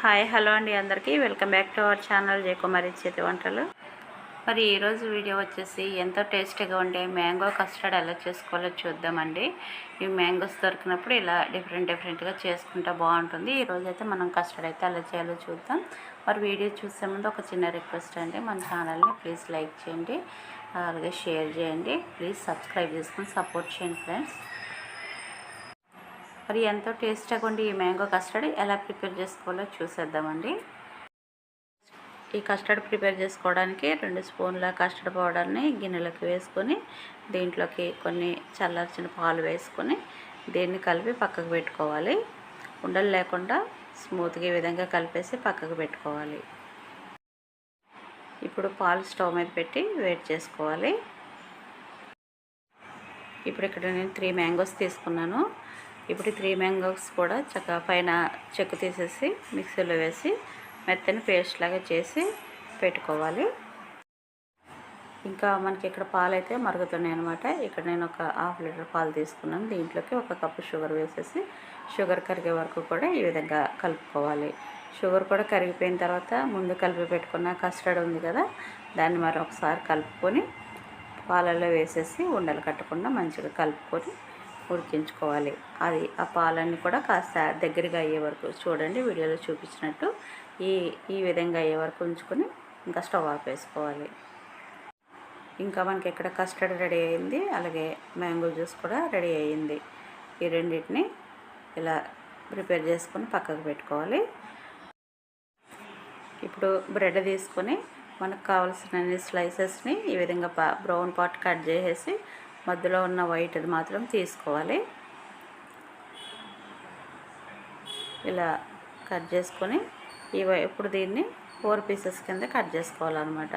Hi hello అండి అందరికీ welcome back to our channel Jayakumari చేతి వంటలు. మరి ఈరోజు వీడియో వచ్చేసి ఎంతో టేస్టీగా ఉండే మ్యాంగో కస్టర్డ్ ఎలా చేసుకోవాలో చూద్దామండి. ఈ మ్యాంగోస్ దొరికినప్పుడు ఇలా డిఫరెంట్గా చేసుకుంటే బాగుంటుంది. ఈరోజు అయితే మనం కస్టర్డ్ అయితే ఎలా చేయాలో చూద్దాం. మరి వీడియో చూసే ముందు ఒక చిన్న రిక్వెస్ట్ అండి, మన ఛానల్ని ప్లీజ్ లైక్ చేయండి, అలాగే షేర్ చేయండి, ప్లీజ్ సబ్స్క్రైబ్ చేసుకొని సపోర్ట్ చేయండి ఫ్రెండ్స్. మరి ఎంతో టేస్టీగా ఉండి ఈ మ్యాంగో కస్టర్డ్ ఎలా ప్రిపేర్ చేసుకోవాలో చూసేద్దామండి. ఈ కస్టర్డ్ ప్రిపేర్ చేసుకోవడానికి 2 స్పూన్ల కస్టర్డ్ పౌడర్ని గిన్నెలోకి వేసుకొని దీంట్లోకి కొన్ని చల్లార్చిన పాలు వేసుకొని దీన్ని కలిపి పక్కకు పెట్టుకోవాలి. ఉండలు లేకుండా స్మూత్గా ఈ విధంగా కలిపేసి పక్కకు పెట్టుకోవాలి. ఇప్పుడు పాలు స్టవ్ మీద పెట్టి వేడి చేసుకోవాలి. ఇప్పుడు ఇక్కడ నేను 3 మ్యాంగోస్ తీసుకున్నాను. ఇప్పుడు 3 మ్యాంగోస్ కూడా చక్కగా పైన చెక్కు తీసేసి మిక్సీలో వేసి మెత్తని పేస్ట్ లాగా చేసి పెట్టుకోవాలి. ఇంకా మనకి ఇక్కడ పాలు అయితే మరుగుతున్నాయి అనమాట. ఇక్కడ నేను ఒక 1/2 లీటర్ పాలు తీసుకున్నాను. దీంట్లోకి 1 కప్పు షుగర్ వేసేసి షుగర్ కరిగే వరకు కూడా ఈ విధంగా కలుపుకోవాలి. షుగర్ కూడా కరిగిపోయిన తర్వాత ముందు కలిపి పెట్టుకున్న కస్టర్డ్ ఉంది కదా, దాన్ని మరొకసారి కలుపుకొని పాలల్లో వేసేసి ఉండలు కట్టకుండా మంచిగా కలుపుకొని ఉడికించుకోవాలి. ఆ పాలన్నీ కూడా కాస్త దగ్గరగా అయ్యే వరకు చూడండి, వీడియోలో చూపించినట్టు ఈ విధంగా అయ్యే వరకు ఉంచుకొని ఇంకా స్టవ్ ఆపేసుకోవాలి. ఇంకా మనకి ఇక్కడ కస్టర్డ్ రెడీ అయింది, అలాగే మ్యాంగో జ్యూస్ కూడా రెడీ అయ్యింది. ఈ రెండింటిని ఇలా ప్రిపేర్ చేసుకొని పక్కకు పెట్టుకోవాలి. ఇప్పుడు బ్రెడ్ తీసుకొని మనకు కావాల్సిన స్లైసెస్ని ఈ విధంగా బ్రౌన్ పార్ట్ కట్ చేసేసి మధ్యలో ఉన్న వైట్ అది మాత్రం తీసుకోవాలి. ఇలా కట్ చేసుకొని ఇప్పుడు దీన్ని 4 పీసెస్ కింద కట్ చేసుకోవాలన్నమాట.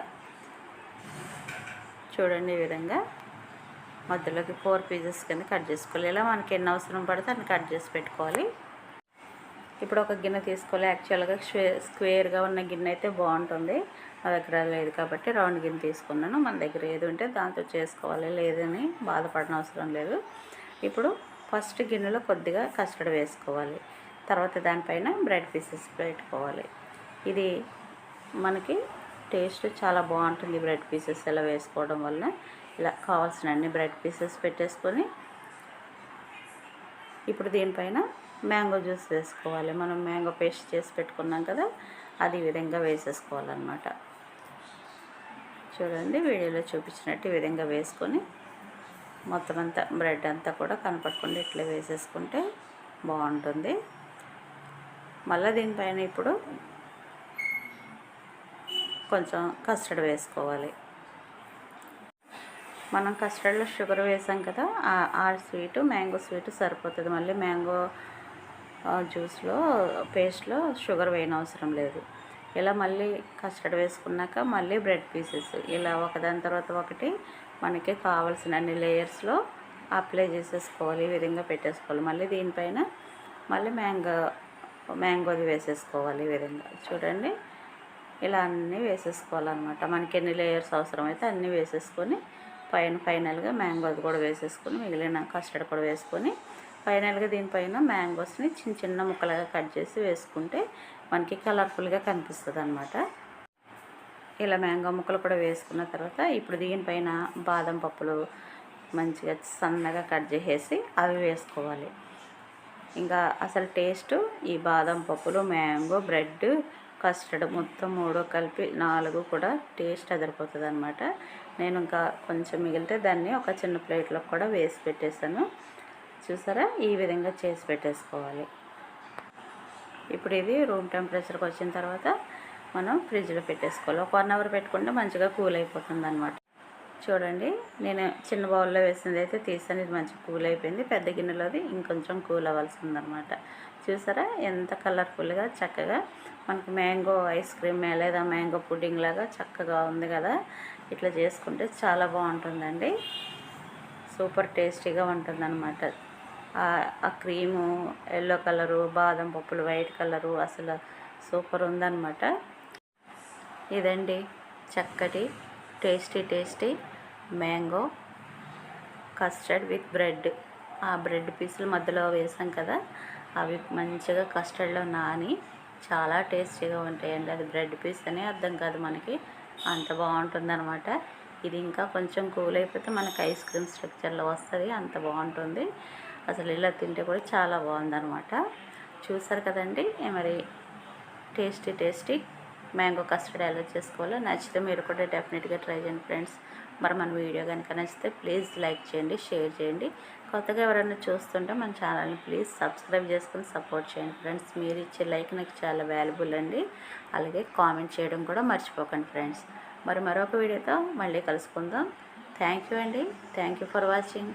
చూడండి, ఈ విధంగా మధ్యలోకి 4 పీసెస్ కింద కట్ చేసుకోవాలి. ఇలా మనకి ఎన్ని అవసరం పడితే అన్ని కట్ చేసి పెట్టుకోవాలి. ఇప్పుడు ఒక గిన్నె తీసుకోవాలి. యాక్చువల్గా స్క్వేర్గా ఉన్న గిన్నె అయితే బాగుంటుంది, నా దగ్గర లేదు కాబట్టి రౌండ్ గిన్నె తీసుకున్నాను. మన దగ్గర ఏది ఉంటే దాంతో చేసుకోవాలి, లేదని బాధపడన అవసరం లేదు. ఇప్పుడు ఫస్ట్ గిన్నెలో కొద్దిగా కస్టర్డ్ వేసుకోవాలి, తర్వాత దానిపైన బ్రెడ్ పీసెస్ పెట్టుకోవాలి. ఇది మనకి టేస్ట్ చాలా బాగుంటుంది. బ్రెడ్ పీసెస్ ఇలా వేసుకోవడం వల్ల ఇలా కావాల్సిన అన్ని బ్రెడ్ పీసెస్ పెట్టేసుకొని ఇప్పుడు దీనిపైన మ్యాంగో జ్యూస్ వేసుకోవాలి. మనం మ్యాంగో పేస్ట్ చేసి పెట్టుకున్నాం కదా, అది ఈ విధంగా వేసేసుకోవాలన్నమాట. చూడండి, వీడియోలో చూపించినట్టు ఈ విధంగా వేసుకొని మొత్తం అంతా బ్రెడ్ అంతా కూడా కనపడకుండా ఇట్లా వేసేసుకుంటే బాగుంటుంది. మళ్ళీ దీనిపైన ఇప్పుడు కొంచెం కస్టర్డ్ వేసుకోవాలి. మనం కస్టర్డ్లో షుగర్ వేసాం కదా, ఆ స్వీటు మ్యాంగో స్వీట్ సరిపోతుంది. మళ్ళీ మ్యాంగో జ్యూస్లో పేస్ట్లో షుగర్ వేయనవసరం లేదు. ఇలా మళ్ళీ కస్టర్డ్ వేసుకున్నాక మళ్ళీ బ్రెడ్ పీసెస్ ఇలా ఒకదాని తర్వాత ఒకటి మనకి కావాల్సిన అన్ని లేయర్స్లో అప్లై చేసేసుకోవాలి. ఈ విధంగా పెట్టేసుకోవాలి. మళ్ళీ దీనిపైన మళ్ళీ మ్యాంగోది వేసేసుకోవాలి. ఈ విధంగా చూడండి, ఇలా అన్నీ వేసేసుకోవాలన్నమాట. మనకి ఎన్ని లేయర్స్ అవసరమైతే అన్నీ వేసేసుకొని ఫైనల్గా మ్యాంగోది కూడా వేసేసుకొని మిగిలిన కస్టర్డ్ కూడా వేసుకొని ఫైనల్గా దీనిపైన మ్యాంగోస్ని చిన్న ముక్కలుగా కట్ చేసి వేసుకుంటే మనకి కలర్ఫుల్గా కనిపిస్తుంది అన్నమాట. ఇలా మ్యాంగో ముక్కలు కూడా వేసుకున్న తర్వాత ఇప్పుడు దీనిపైన బాదం పప్పులు మంచిగా సన్నగా కట్ చేసేసి అవి వేసుకోవాలి. ఇంకా అసలు టేస్ట్ ఈ బాదం పప్పులు, మ్యాంగో, బ్రెడ్, కస్టర్డ్ మొత్తం 3 కలిపి 4 కూడా టేస్ట్ అదిరిపోతుంది అనమాట. నేను ఇంకా కొంచెం మిగిలితే దాన్ని ఒక చిన్న ప్లేట్లో కూడా వేసి పెట్టేశాను. చూసారా, ఈ విధంగా చేసి పెట్టేసుకోవాలి. ఇప్పుడు ఇది రూమ్ టెంపరేచర్కి వచ్చిన తర్వాత మనం ఫ్రిడ్జ్లో పెట్టేసుకోవాలి. ఒక 1 అవర్ పెట్టుకుంటే మంచిగా కూల్ అయిపోతుంది అనమాట. చూడండి, నేను చిన్న బౌల్లో వేసింది అయితే తీసాను, ఇది మంచిగా కూల్ అయిపోయింది. పెద్ద గిన్నెలోది ఇంకొంచెం కూల్ అవ్వాల్సి ఉందన్నమాట. చూసారా, ఎంత కలర్ఫుల్గా చక్కగా మనకి మ్యాంగో ఐస్ క్రీమ్ లేదా మ్యాంగో పుడ్డింగ్ లాగా చక్కగా ఉంది కదా. ఇట్లా చేసుకుంటే చాలా బాగుంటుందండి, సూపర్ టేస్టీగా ఉంటుందన్నమాట. ఆ క్రీము ఎల్లో కలరు, బాదం పప్పులు వైట్ కలరు, అసలు సూపర్ ఉందన్నమాట. ఇదండి చక్కటి tasty mango custard with bread. ఆ బ్రెడ్ పీసులు మధ్యలో వేసాం కదా, అవి మంచిగా కస్టర్డ్లో నాని చాలా టేస్టీగా ఉంటాయండి. అది బ్రెడ్ పీస్ అనే అర్థం కాదు మనకి, అంత బాగుంటుందన్నమాట. ఇది ఇంకా కొంచెం కూల్ అయిపోతే మనకి ఐస్ క్రీమ్ స్ట్రక్చర్లో వస్తుంది, అంత బాగుంటుంది. అసలు ఇలా తింటే కూడా చాలా బాగుందన్నమాట. చూసారు కదండి మరి టేస్టీ మ్యాంగో కస్టర్డ్ ఎలా చేసుకోవాలో. నచ్చితే మీరు కూడా డెఫినెట్గా ట్రై చేయండి ఫ్రెండ్స్. మరి మన వీడియో కనుక నచ్చితే ప్లీజ్ లైక్ చేయండి, షేర్ చేయండి. కొత్తగా ఎవరైనా చూస్తుంటే మన ఛానల్ని ప్లీజ్ సబ్స్క్రైబ్ చేసుకుని సపోర్ట్ చేయండి ఫ్రెండ్స్. మీరు ఇచ్చే లైక్ నాకు చాలా వాల్యుబుల్ అండి. అలాగే కామెంట్ చేయడం కూడా మర్చిపోకండి ఫ్రెండ్స్. మరి మరొక వీడియోతో మళ్ళీ కలుసుకుందాం. థ్యాంక్ యూ అండి. Thank you for watching.